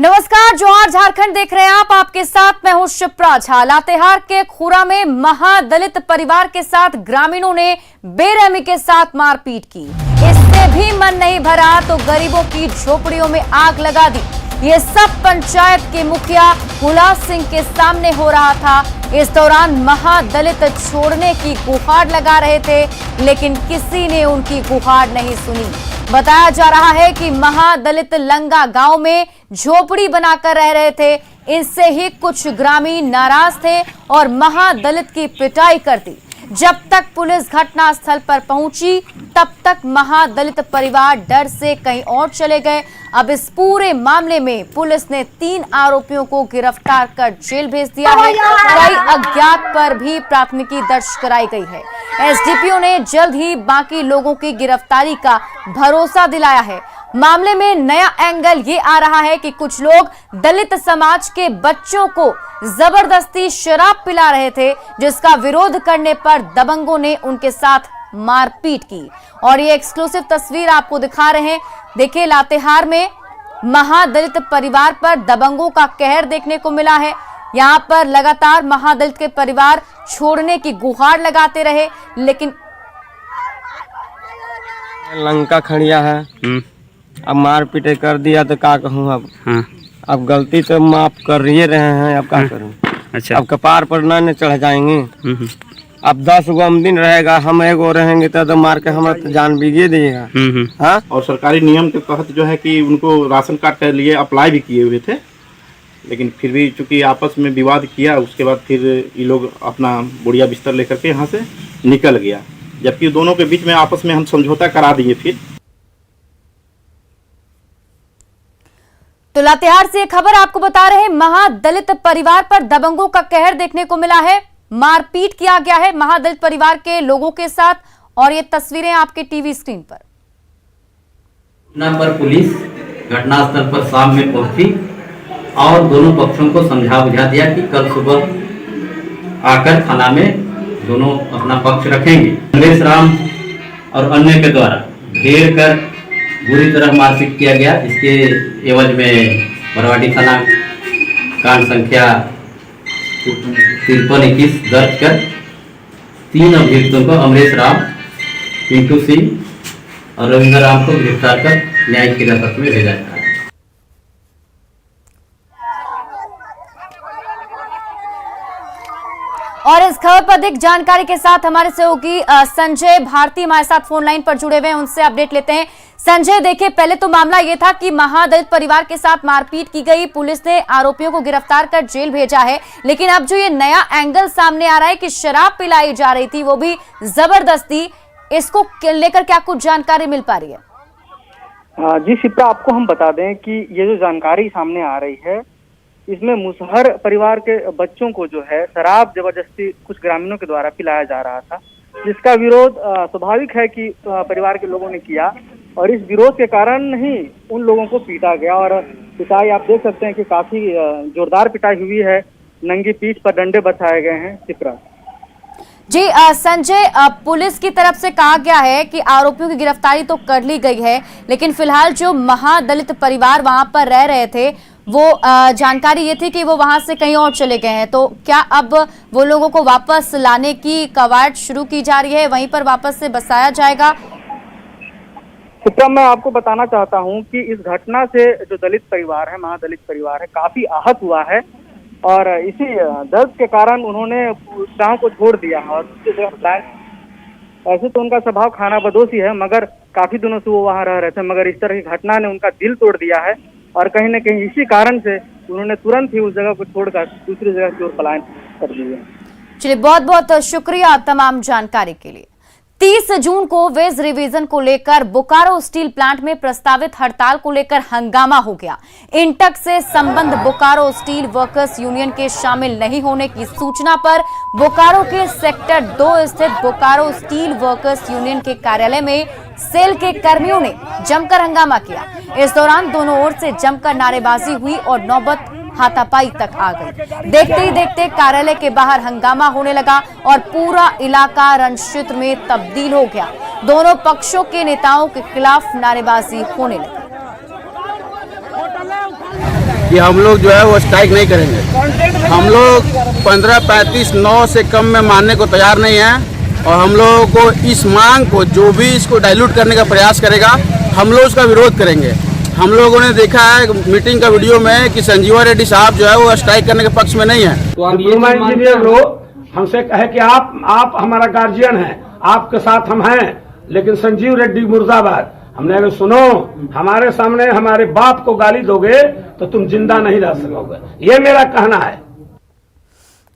नमस्कार, जोहार झारखंड देख रहे हैं आप। आपके साथ मैं हूं शिप्रा झा। लातेहार के खुरा में महादलित परिवार के साथ ग्रामीणों ने बेरहमी के साथ मारपीट की। इससे भी मन नहीं भरा तो गरीबों की झोपड़ियों में आग लगा दी। ये सब पंचायत के मुखिया हुलास सिंह के सामने हो रहा था। इस दौरान महादलित छोड़ने की गुहार लगा रहे थे, लेकिन किसी ने उनकी गुहार नहीं सुनी। बताया जा रहा है कि महादलित लंगा गांव में झोपड़ी बनाकर रह रहे थे। इससे ही कुछ ग्रामीण नाराज थे और महादलित की पिटाई कर दी। जब तक पुलिस घटनास्थल पर पहुंची तब तक महादलित परिवार डर से कहीं और चले गए। अब इस पूरे मामले में पुलिस ने 3 आरोपियों को गिरफ्तार कर जेल भेज दिया है। कई अज्ञात पर भी प्राथमिकी दर्ज कराई गई है। एसडीपीओ ने जल्द ही बाकी लोगों की गिरफ्तारी का भरोसा दिलाया है। मामले में नया एंगल ये आ रहा है कि कुछ लोग दलित समाज के बच्चों को जबरदस्ती शराब पिला रहे थे, जिसका विरोध करने पर दबंगों ने उनके साथ मारपीट की। और ये एक्सक्लूसिव तस्वीर आपको दिखा रहे हैं। देखिए, लातेहार में महादलित परिवार पर दबंगों का कहर देखने को मिला है। यहाँ पर लगातार महादलित के परिवार छोड़ने की गुहार लगाते रहे, लेकिन लंका खड़िया है। अब मार पीटे कर दिया तो क्या कहूँ। अब गलती तो माफ कर रहे हैं, अब क्या करूँ। अच्छा, अब कपार पर न चढ़ जाएंगे। अब 10 गो दिन रहेगा, हम एगो रहेंगे तो मार के हमारा तो जान बीगे दिएगा। हाँ, और सरकारी नियम के तहत जो है कि उनको राशन कार्ड के लिए अप्लाई भी किए हुए थे, लेकिन फिर भी चूंकि आपस में विवाद किया, उसके बाद फिर ये लोग अपना बुढ़िया बिस्तर लेकर के यहाँ से निकल गया, जबकि दोनों के बीच में आपस में हम समझौता करा दिए। फिर तो लातेहार से खबर आपको बता रहे हैं, महादलित परिवार पर दबंगों का कहर देखने को मिला है। मारपीट किया गया है महादलित परिवार के लोगों के साथ, और ये तस्वीरें आपके टीवी स्क्रीन पर। पर पुलिस घटनास्थल पर शाम में पहुंची और दोनों पक्षों को समझा बुझा दिया कि कल सुबह आकर थाना में दोनों अपना पक्ष रखेंगे। नरेश राम और अन्य के द्वारा घेर कर बुरी तरह मारपीट किया गया। इसके एवज में बरवाडी थाना कांड संख्या 5321 दर्ज कर 3 अभियुक्तों को अमरेश राम, पिंटू सिंह और रविंद्र राम को गिरफ्तार कर न्यायिक हिरासत में भेजा गया। और इस खबर पर अधिक जानकारी के साथ हमारे सहयोगी संजय भारती हमारे साथ फोन लाइन पर जुड़े हुए हैं, उनसे अपडेट लेते हैं। संजय, देखिए, पहले तो मामला ये था कि महादलित परिवार के साथ मारपीट की गई, पुलिस ने आरोपियों को गिरफ्तार कर जेल भेजा है, लेकिन अब जो ये नया एंगल सामने आ रहा है कि शराब पिलाई जा रही थी, वो भी जबरदस्ती, इसको लेकर क्या कुछ जानकारी मिल पा रही है? जी शिप्रा, आपको हम बता दें कि ये जो जानकारी सामने आ रही है, इसमें मुसहर परिवार के बच्चों को जो है शराब जबरदस्ती कुछ ग्रामीणों के द्वारा पिलाया जा रहा था, जिसका विरोध स्वाभाविक है कि परिवार के लोगों ने किया, और इस विरोध के कारण ही उन लोगों को पीटा गया। और पिटाई आप देख सकते हैं कि काफी जोरदार पिटाई हुई है। नंगी पीठ पर डंडे बरसाए गए हैं। शिप्रा जी, संजय, पुलिस की तरफ से कहा गया है कि आरोपियों की गिरफ्तारी तो कर ली गई है, लेकिन फिलहाल जो महादलित परिवार वहां पर रह रहे थे, वो जानकारी ये थी कि वो वहां से कहीं और चले गए हैं। तो क्या अब वो लोगों को वापस लाने की कवायद शुरू की जा रही है, वहीं पर वापस से बसाया जाएगा? शिप्रा, मैं आपको बताना चाहता हूं कि इस घटना से जो दलित परिवार है, महादलित परिवार है, काफी आहत हुआ है, और इसी दर्द के कारण उन्होंने गांव को छोड़ दिया और दूसरी जगह प्लान। ऐसे तो उनका स्वभाव खाना बदोशी है, मगर काफी दिनों से वो वहां रह रहे थे, मगर इस तरह की घटना ने उनका दिल तोड़ दिया है, और कहीं न कहीं इसी कारण से उन्होंने तुरंत ही उस जगह को छोड़कर दूसरी जगह की ओर पलायन कर दिया। चलिए, बहुत बहुत शुक्रिया तमाम जानकारी के लिए। 30 जून को वेज रिवीजन को लेकर बोकारो स्टील प्लांट में प्रस्तावित हड़ताल को लेकर हंगामा हो गया। इंटक से संबंध बोकारो स्टील वर्कर्स यूनियन के शामिल नहीं होने की सूचना पर बोकारो के सेक्टर 2 स्थित बोकारो स्टील वर्कर्स यूनियन के कार्यालय में सेल के कर्मियों ने जमकर हंगामा किया। इस दौरान दोनों ओर से जमकर नारेबाजी हुई और नौबत हाथापाई तक आ गई। देखते ही देखते कार्यालय के बाहर हंगामा होने लगा और पूरा इलाका रणक्षेत्र में तब्दील हो गया। दोनों पक्षों के नेताओं के खिलाफ नारेबाजी होने लगी। कि हम लोग जो है वो स्ट्राइक नहीं करेंगे। हम लोग 15-35-9 से कम में मानने को तैयार नहीं हैं और हम लोगों को इस मांग को जो भी इसको डाइल्यूट करने का प्रयास करेगा हम लोग उसका विरोध करेंगे। हम लोगों ने देखा है मीटिंग का वीडियो में कि संजीवा रेड्डी साहब जो है वो स्ट्राइक करने के पक्ष में नहीं है। तो इंजीनियर लोग हमसे कहे कि आप हमारा गार्जियन हैं, आपके साथ हम हैं, लेकिन संजीव रेड्डी मुर्दाबाद। हमने अगर सुनो, हमारे सामने हमारे बाप को गाली दोगे तो तुम जिंदा नहीं रह सकोगे, ये मेरा कहना है।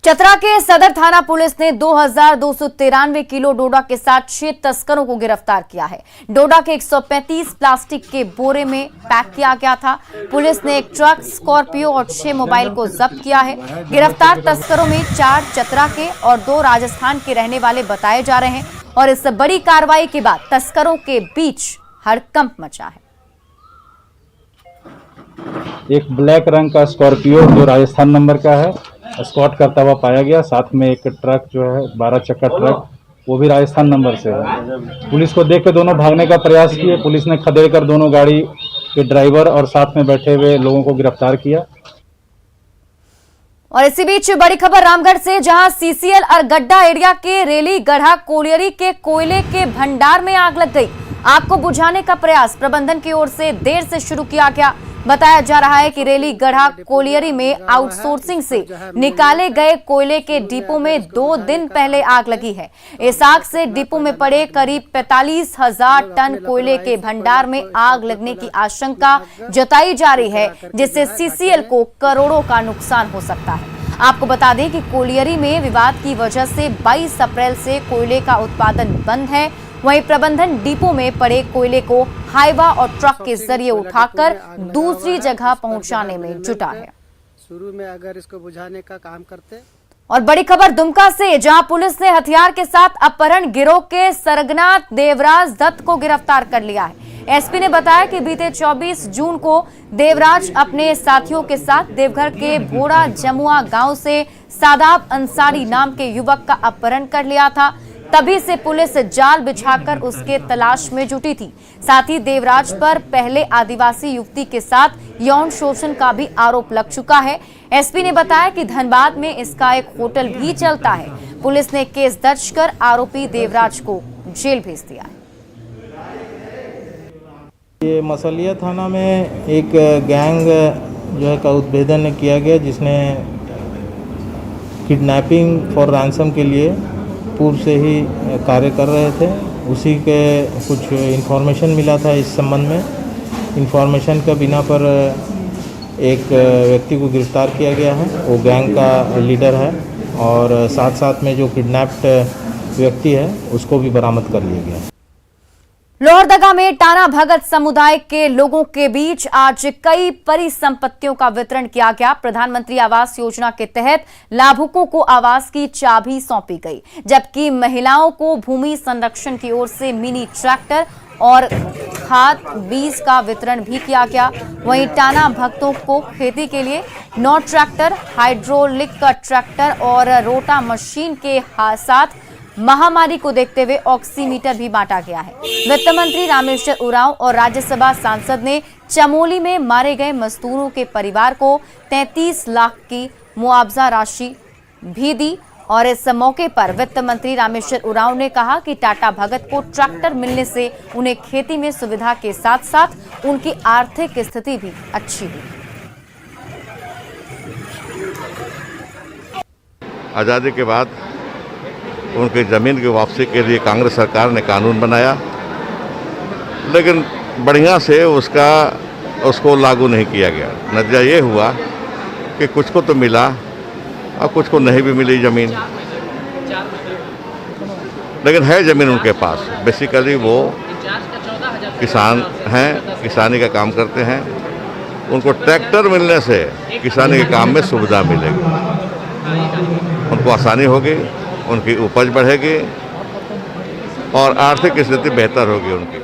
चतरा के सदर थाना पुलिस ने 2293 किलो डोडा के साथ 6 तस्करों को गिरफ्तार किया है। डोडा के 135 प्लास्टिक के बोरे में पैक किया गया था। पुलिस ने एक ट्रक, स्कॉर्पियो और 6 मोबाइल को जब्त किया है। गिरफ्तार तस्करों में 4 चतरा के और 2 राजस्थान के रहने वाले बताए जा रहे हैं और इस बड़ी कार्रवाई के बाद तस्करों के बीच हड़कंप मचा है। एक ब्लैक रंग का स्कॉर्पियो जो राजस्थान नंबर का है स्कॉट करता हुआ पाया गया। साथ में एक ट्रक जो है 12 चक्का ट्रक, वो भी राजस्थान नंबर से है। पुलिस को देख के दोनों भागने का प्रयास किए। पुलिस ने खदेड़ कर दोनों गाड़ी के ड्राइवर और साथ में बैठे हुए लोगों को गिरफ्तार किया। और इसी बीच बड़ी खबर रामगढ़ से, जहां सीसीएल और गड्ढा एरिया के रेली गढ़ा कोलियरी के कोयले के भंडार में आग लग गई। आग को बुझाने का प्रयास प्रबंधन की ओर से देर से शुरू किया गया। बताया जा रहा है कि रेली गढ़ा कोलियरी में आउटसोर्सिंग से निकाले गए कोयले के डिपो में 2 दिन पहले आग लगी है। इस आग से डिपो में पड़े करीब 45,000 टन कोयले के भंडार में आग लगने की आशंका जताई जा रही है, जिससे सीसीएल को करोड़ों का नुकसान हो सकता है। आपको बता दें कि कोलियरी में विवाद की वजह से 22 अप्रैल से कोयले का उत्पादन बंद है। वहीं प्रबंधन डिपो में पड़े कोयले को हाईवा और ट्रक के जरिए उठाकर दूसरी जगह पहुंचाने में जुटा है। शुरू में अगर इसको बुझाने का काम करते। और बड़ी खबर दुमका से, जहां पुलिस ने हथियार के साथ अपहरण गिरोह के सरगना देवराज दत्त को गिरफ्तार कर लिया है। एसपी ने बताया कि बीते 24 जून को देवराज अपने साथियों के साथ देवघर के भोड़ा जमुआ गांव से सादाब अंसारी नाम के युवक का अपहरण कर लिया था। तभी से पुलिस जाल बिछाकर उसके तलाश में जुटी थी। साथ ही देवराज पर पहले आदिवासी युवती के साथ यौन शोषण का भी आरोप लग चुका है। एसपी ने बताया कि धनबाद में इसका एक होटल भी चलता है। पुलिस ने केस दर्ज कर आरोपी देवराज को जेल भेज दिया है। ये मसलिया थाना में एक गैंग जो है का उद्भेदन किया गया, जिसने किडनैपिंग फॉर रैंसम के लिए पूर्व से ही कार्य कर रहे थे। उसी के कुछ इन्फॉर्मेशन मिला था इस संबंध में। इन्फॉर्मेशन का बिना पर एक व्यक्ति को गिरफ्तार किया गया है। वो गैंग का लीडर है और साथ साथ में जो किडनैप्ड व्यक्ति है उसको भी बरामद कर लिया गया है। लोहरदगा में टाना भगत समुदाय के लोगों के बीच आज कई परिसंपत्तियों का वितरण किया गया। प्रधानमंत्री आवास योजना के तहत लाभुकों को आवास की चाबी सौंपी गई, जबकि महिलाओं को भूमि संरक्षण की ओर से मिनी ट्रैक्टर और खाद बीज का वितरण भी किया गया। वहीं टाना भक्तों को खेती के लिए 9 ट्रैक्टर, हाइड्रोलिक ट्रैक्टर और रोटा मशीन के साथ महामारी को देखते हुए ऑक्सीमीटर भी बांटा गया है। वित्त मंत्री रामेश्वर उरांव और राज्यसभा सांसद ने चमोली में मारे गए मजदूरों के परिवार को 33 लाख की मुआवजा राशि भी दी। और इस मौके पर वित्त मंत्री रामेश्वर उरांव ने कहा कि टाटा भगत को ट्रैक्टर मिलने से उन्हें खेती में सुविधा के साथ साथ उनकी आर्थिक स्थिति भी अच्छी हुई। आज़ादी के बाद उनकी ज़मीन की वापसी के लिए कांग्रेस सरकार ने कानून बनाया, लेकिन बढ़िया से उसको लागू नहीं किया गया। नतीजा ये हुआ कि कुछ को तो मिला और कुछ को नहीं भी मिली ज़मीन, लेकिन है ज़मीन उनके पास। बेसिकली वो किसान हैं, किसानी का काम करते हैं। उनको ट्रैक्टर मिलने से किसानी के काम में सुविधा मिलेगी, उनको आसानी होगी, उनकी उपज बढ़ेगी और आर्थिक स्थिति बेहतर होगी उनकी।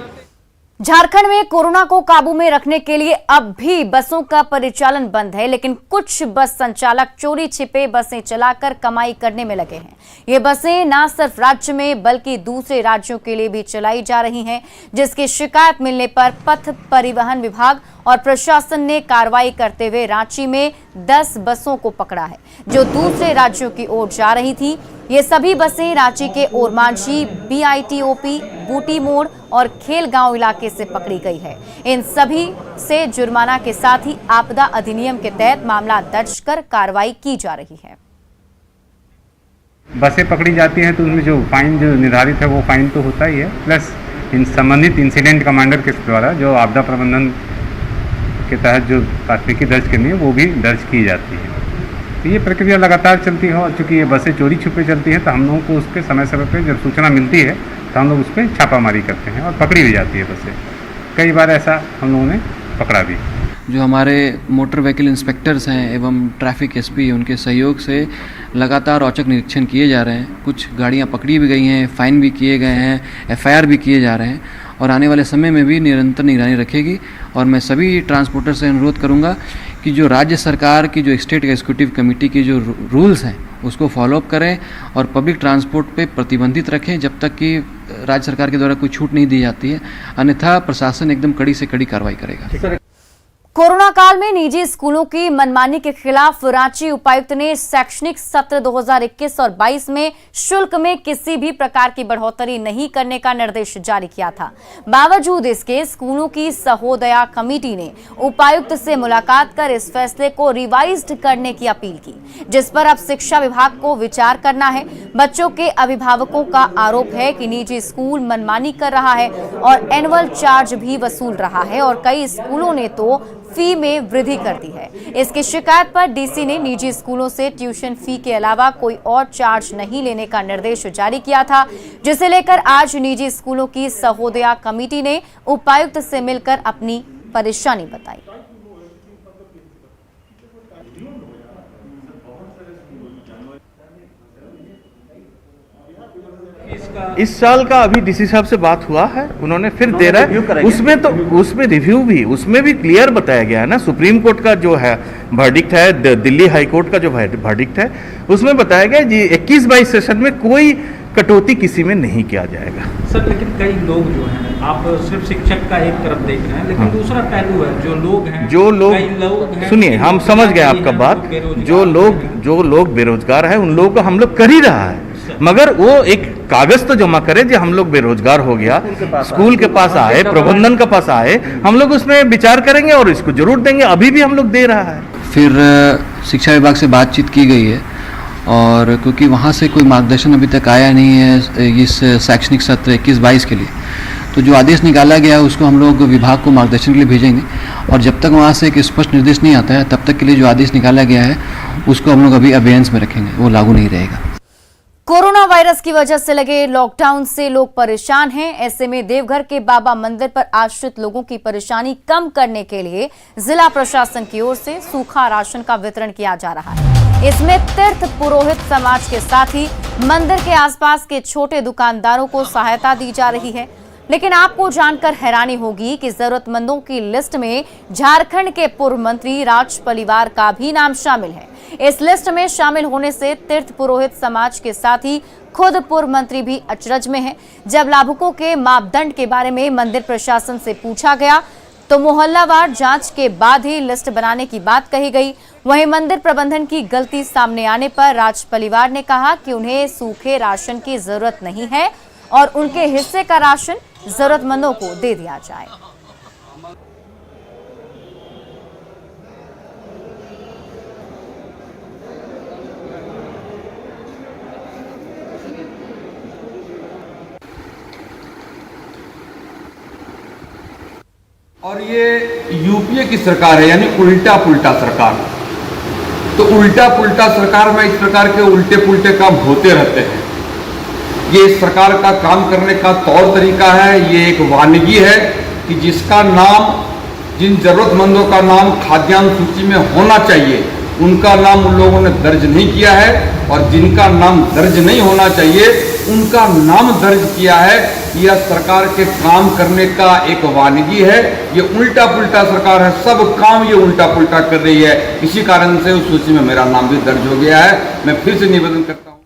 झारखंड में कोरोना को काबू में रखने के लिए अब भी बसों का परिचालन बंद है, लेकिन कुछ बस संचालक चोरी छिपे बसें चलाकर कमाई करने में लगे हैं। ये बसें न सिर्फ राज्य में बल्कि दूसरे राज्यों के लिए भी चलाई जा रही हैं, जिसकी शिकायत मिलने पर पथ परिवहन विभाग और प्रशासन ने कार्रवाई करते हुए रांची में 10 बसों को पकड़ा है, जो दूसरे राज्यों की ओर जा रही थी। ये सभी बसें रांची के ओरमांझी, BITOP, बूटी मोड़ और खेल गांव इलाके से पकड़ी गई है। इन सभी से जुर्माना के साथ ही आपदा अधिनियम के तहत मामला दर्ज कर कार्रवाई की जा रही है। बसें पकड़ी जाती हैं तो उसमें जो फाइन जो निर्धारित है वो फाइन तो होता ही है, प्लस इन संबंधित इंसिडेंट कमांडर के द्वारा जो आपदा प्रबंधन के तहत जो प्राथमिकी दर्ज करनी है वो भी दर्ज की जाती है। तो ये प्रक्रिया लगातार चलती है और चूँकि ये बसें चोरी छुपे चलती हैं तो हम लोगों को उस पर समय समय पर जब सूचना मिलती है तो हम लोग उस पर छापामारी करते हैं और पकड़ी भी जाती है बसें। कई बार ऐसा हम लोगों ने पकड़ा भी। जो हमारे मोटर व्हीकल इंस्पेक्टर्स हैं एवं ट्रैफिक SP उनके सहयोग से लगातार औचक निरीक्षण किए जा रहे हैं। कुछ गाड़ियां पकड़ी भी गई हैं, फाइन भी किए गए हैं, FIR भी किए जा रहे हैं और आने वाले समय में भी निरंतर निगरानी रखेगी। और मैं सभी ट्रांसपोर्टर से अनुरोध करूंगा कि जो राज्य सरकार की जो स्टेट एग्जीक्यूटिव कमेटी की जो रूल्स हैं उसको फॉलोअप करें और पब्लिक ट्रांसपोर्ट पे प्रतिबंधित रखें जब तक कि राज्य सरकार के द्वारा कोई छूट नहीं दी जाती है, अन्यथा प्रशासन एकदम कड़ी से कड़ी कार्रवाई करेगा। कोरोना काल में निजी स्कूलों की मनमानी के खिलाफ रांची उपायुक्त ने शैक्षणिक सत्र 2021 और 22 में शुल्क में किसी भी प्रकार की बढ़ोतरी नहीं करने का निर्देश जारी किया था। बावजूद इसके स्कूलों की सहोदया कमेटी ने उपायुक्त से मुलाकात कर इस फैसले को रिवाइज्ड करने की अपील की, जिस पर अब शिक्षा विभाग को विचार करना है। बच्चों के अभिभावकों का आरोप है कि निजी स्कूल मनमानी कर रहा है और एनुअल चार्ज भी वसूल रहा है और कई स्कूलों ने तो फी में वृद्धि कर दी है। इसकी शिकायत पर DC ने निजी स्कूलों से ट्यूशन फी के अलावा कोई और चार्ज नहीं लेने का निर्देश जारी किया था, जिसे लेकर आज निजी स्कूलों की सहोदया कमेटी ने उपायुक्त से मिलकर अपनी परेशानी बताई। इस साल का अभी DC साहब से बात हुआ है, उन्होंने फिर दे रहा है उसमें रिव्यू भी, उसमें भी क्लियर बताया गया है ना। सुप्रीम कोर्ट का जो है वर्डिक्ट है, दिल्ली हाई कोर्ट का जो वर्डिक्ट है, उसमें बताया गया जी 21-22 सेशन में कोई कटौती किसी में नहीं किया जाएगा। सर लेकिन कई लोग जो हैं, आप सिर्फ शिक्षक का एक तरफ देख रहे हैं, लेकिन दूसरा पहलू है जो लोग हैं, सुनिए, हम समझ गए आपका बात। जो लोग बेरोजगार है उन लोगों को हम लोग कर ही रहा है, मगर वो एक कागज तो जमा करे जो हम लोग बेरोजगार हो गया, स्कूल के पास आए, प्रबंधन के पास आए, हम लोग उसमें विचार करेंगे और इसको जरूर देंगे। अभी भी हम लोग दे रहा है। फिर शिक्षा विभाग से बातचीत की गई है और क्योंकि वहाँ से कोई मार्गदर्शन अभी तक आया नहीं है इस शैक्षणिक सत्र 21-22 के लिए, तो जो आदेश निकाला गया है उसको हम लोग विभाग को मार्गदर्शन के लिए भेजेंगे और जब तक वहाँ से एक स्पष्ट निर्देश नहीं आता है तब तक के लिए जो आदेश निकाला गया है उसको हम लोग अभी अबेयंस में रखेंगे, वो लागू नहीं रहेगा। कोरोना वायरस की वजह से लगे लॉकडाउन से लोग परेशान हैं। ऐसे में देवघर के बाबा मंदिर पर आश्रित लोगों की परेशानी कम करने के लिए जिला प्रशासन की ओर से सूखा राशन का वितरण किया जा रहा है। इसमें तीर्थ पुरोहित समाज के साथ ही मंदिर के आसपास के छोटे दुकानदारों को सहायता दी जा रही है। लेकिन आपको जानकर हैरानी होगी कि जरूरतमंदों की लिस्ट में झारखंड के पूर्व मंत्री राज परिवार का भी नाम शामिल है। इस लिस्ट में शामिल होने से तीर्थ पुरोहित समाज के साथ ही खुद पूर्व मंत्री भी अचरज में हैं। जब लाभुकों के मापदंड के बारे में मंदिर प्रशासन से पूछा गया तो मोहल्लावार जांच के बाद ही लिस्ट बनाने की बात कही गई। वहीं मंदिर प्रबंधन की गलती सामने आने पर राज परिवार ने कहा कि उन्हें सूखे राशन की जरूरत नहीं है और उनके हिस्से का राशन जरूरतमंदों को दे दिया जाए। और ये यूपीए की सरकार है, यानी उल्टा पुल्टा सरकार। तो उल्टा पुल्टा सरकार में इस प्रकार के उल्टे पुल्टे काम होते रहते हैं। ये इस सरकार का काम करने का तौर तरीका है। ये एक वानगी है कि जिसका नाम, जिन जरूरतमंदों का नाम खाद्यान्न सूची में होना चाहिए उनका नाम उन लोगों ने दर्ज नहीं किया है और जिनका नाम दर्ज नहीं होना चाहिए उनका नाम दर्ज किया है। यह सरकार के काम करने का एक वानगी है। ये उल्टा पुल्टा सरकार है, सब काम ये उल्टा पुल्टा कर रही है। इसी कारण से उस सूची में मेरा नाम भी दर्ज हो गया है। मैं फिर से निवेदन करता हूं।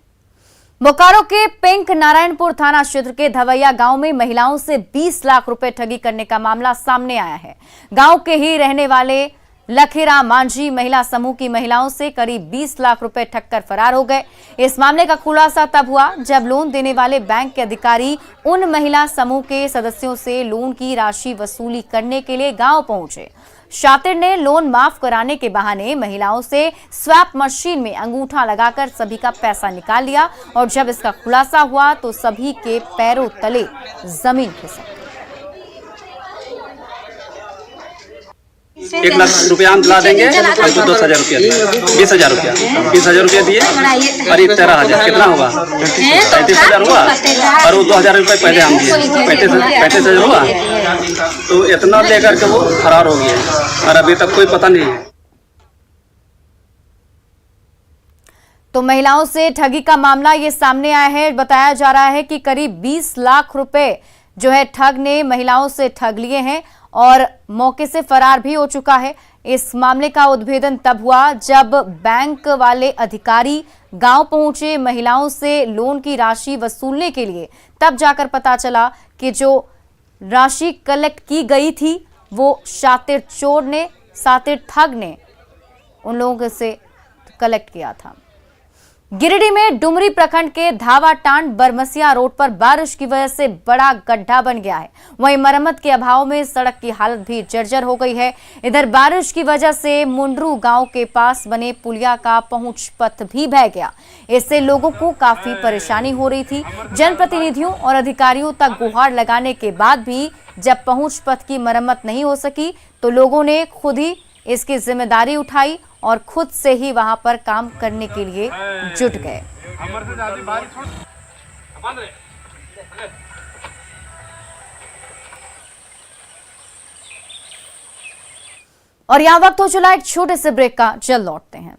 बोकारो के पिंक नारायणपुर थाना क्षेत्र के धवैया गांव में महिलाओं से 20 लाख रुपए ठगी करने का मामला सामने आया है। गांव के ही रहने वाले लखेरा मांझी महिला समूह की महिलाओं से करीब 20 लाख रुपए ठगकर फरार हो गए। इस मामले का खुलासा तब हुआ जब लोन देने वाले बैंक के अधिकारी उन महिला समूह के सदस्यों से लोन की राशि वसूली करने के लिए गांव पहुंचे। शातिर ने लोन माफ कराने के बहाने महिलाओं से स्वैप मशीन में अंगूठा लगाकर सभी का पैसा निकाल लिया और जब इसका खुलासा हुआ तो सभी के पैरों तले जमीन खिसक। 1 लाख रुपया हम दिला देंगे, हमको 10,000 रुपया, 20,000 रुपया, 20,000 रुपया दिए, करीब 13,000, कितना हुआ? 35,000 हुआ और वो 2,000 रुपये पहले हम दिए, 35,000 हुआ। तो इतना लेकर के वो फरार हो गया और अभी तक कोई पता नहीं है। तो महिलाओं से ठगी का मामला ये सामने आया है। बताया जा रहा है कि करीब 20 लाख रुपए जो है ठग ने महिलाओं से ठग लिए हैं और मौके से फरार भी हो चुका है। इस मामले का उद्भेदन तब हुआ जब बैंक वाले अधिकारी गांव पहुंचे महिलाओं से लोन की राशि वसूलने के लिए। तब जाकर पता चला कि जो राशि कलेक्ट की गई थी वो शातिर चोर ने, शातिर ठग ने उन लोगों से कलेक्ट किया था। गिरिडीह में डुमरी प्रखंड के धावाटांड बरमसिया रोड पर बारिश की वजह से बड़ा गड्ढा बन गया है। वहीं मरम्मत के अभाव में सड़क की हालत भी जर्जर हो गई है। इधर बारिश की वजह से मुंडरू गांव के पास बने पुलिया का पहुंच पथ भी बह गया। इससे लोगों को काफी परेशानी हो रही थी। जनप्रतिनिधियों और अधिकारियों तक गुहार लगाने के बाद भी जब पहुंच पथ की मरम्मत नहीं हो सकी तो लोगों ने खुद ही इसकी जिम्मेदारी उठाई और खुद से ही वहां पर काम करने के लिए जुट गए। और यहां वक्त हो चला एक छोटे से ब्रेक का, जल्द लौटते हैं।